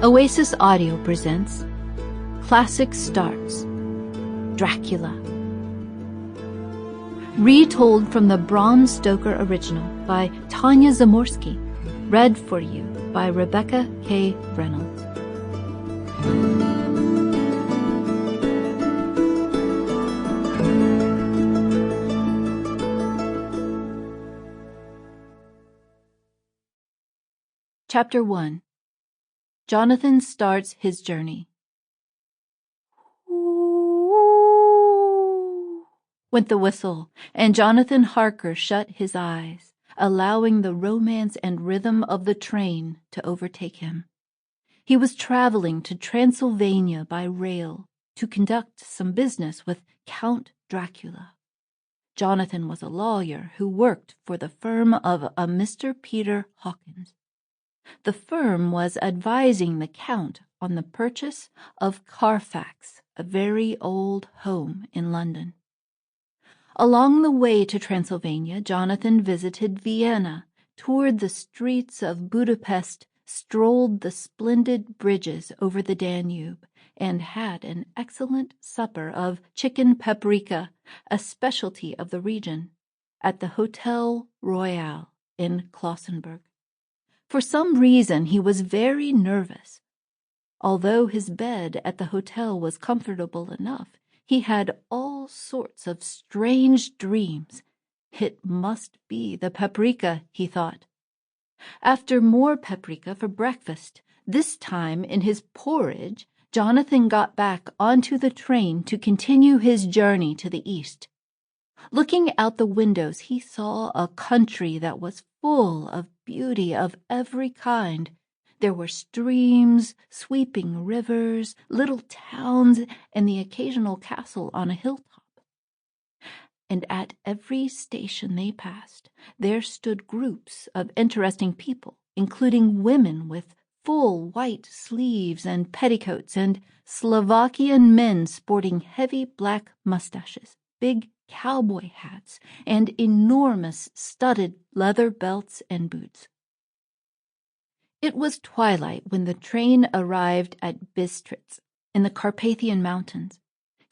Oasis Audio presents Classic Starts, Dracula. Retold from the Bram Stoker original by Tanya Zamorsky. Read for you by Rebecca K. Reynolds. Chapter 1. Jonathan starts his journey. Ooh, went the whistle, and Jonathan Harker shut his eyes, allowing the romance and rhythm of the train to overtake him. He was traveling to Transylvania by rail to conduct some business with Count Dracula. Jonathan was a lawyer who worked for the firm of a Mr. Peter Hawkins. The firm was advising the Count on the purchase of Carfax, a very old home in London. Along the way to Transylvania, Jonathan visited Vienna, toured the streets of Budapest, strolled the splendid bridges over the Danube, and had an excellent supper of chicken paprika, a specialty of the region, at the Hotel Royal in Klausenburg. For some reason he was very nervous. Although his bed at the hotel was comfortable enough, he had all sorts of strange dreams. It must be the paprika, he thought. After more paprika for breakfast, this time in his porridge, Jonathan got back onto the train to continue his journey to the east. Looking out the windows, he saw a country that was full of beauty of every kind. There were streams, sweeping rivers, little towns, and the occasional castle on a hilltop. And at every station they passed, there stood groups of interesting people, including women with full white sleeves and petticoats, and Slovakian men sporting heavy black mustaches, big cowboy hats, and enormous studded leather belts and boots. It was twilight when the train arrived at Bistritz in the Carpathian Mountains.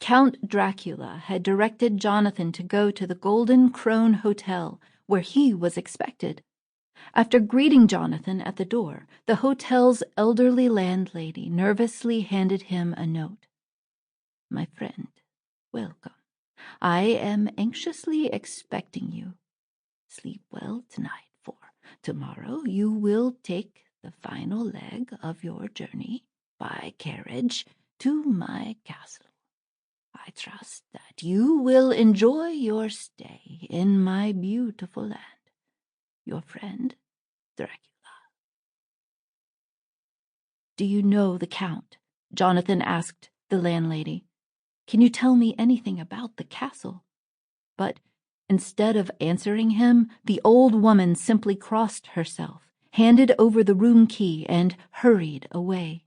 Count Dracula had directed Jonathan to go to the Golden Crone Hotel, where he was expected. After greeting Jonathan at the door, the hotel's elderly landlady nervously handed him a note. "My friend, welcome. I am anxiously expecting you. Sleep well tonight, for tomorrow you will take the final leg of your journey by carriage to my castle. I trust that you will enjoy your stay in my beautiful land. Your friend, Dracula." "Do you know the Count?" Jonathan asked the landlady. "Can you tell me anything about the castle?" But instead of answering him, the old woman simply crossed herself, handed over the room key, and hurried away.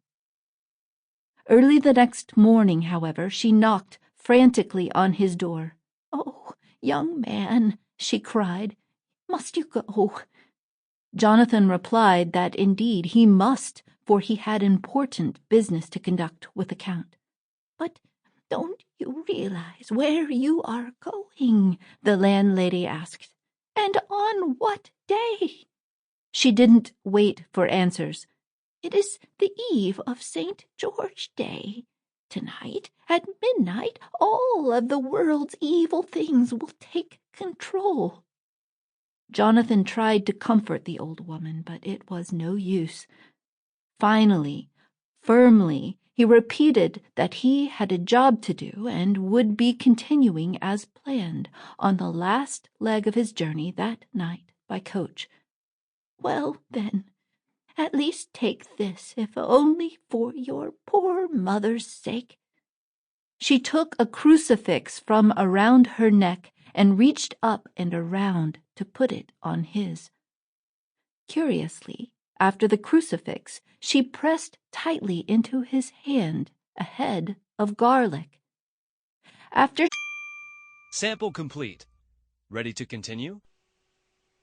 Early the next morning, however, she knocked frantically on his door. "Oh, young man," she cried, "must you go?" Jonathan replied that indeed he must, for he had important business to conduct with the Count. "But don't you realize where you are going?" the landlady asked. "And on what day?" She didn't wait for answers. "It is the eve of St. George Day. Tonight, at midnight, all of the world's evil things will take control." Jonathan tried to comfort the old woman, but it was no use. Finally, firmly, he repeated that he had a job to do and would be continuing as planned on the last leg of his journey that night by coach. "Well, then, at least take this, if only for your poor mother's sake." She took a crucifix from around her neck and reached up and around to put it on his. Curiously, after the crucifix, she pressed tightly into his hand a head of garlic. After Sample complete. Ready to continue?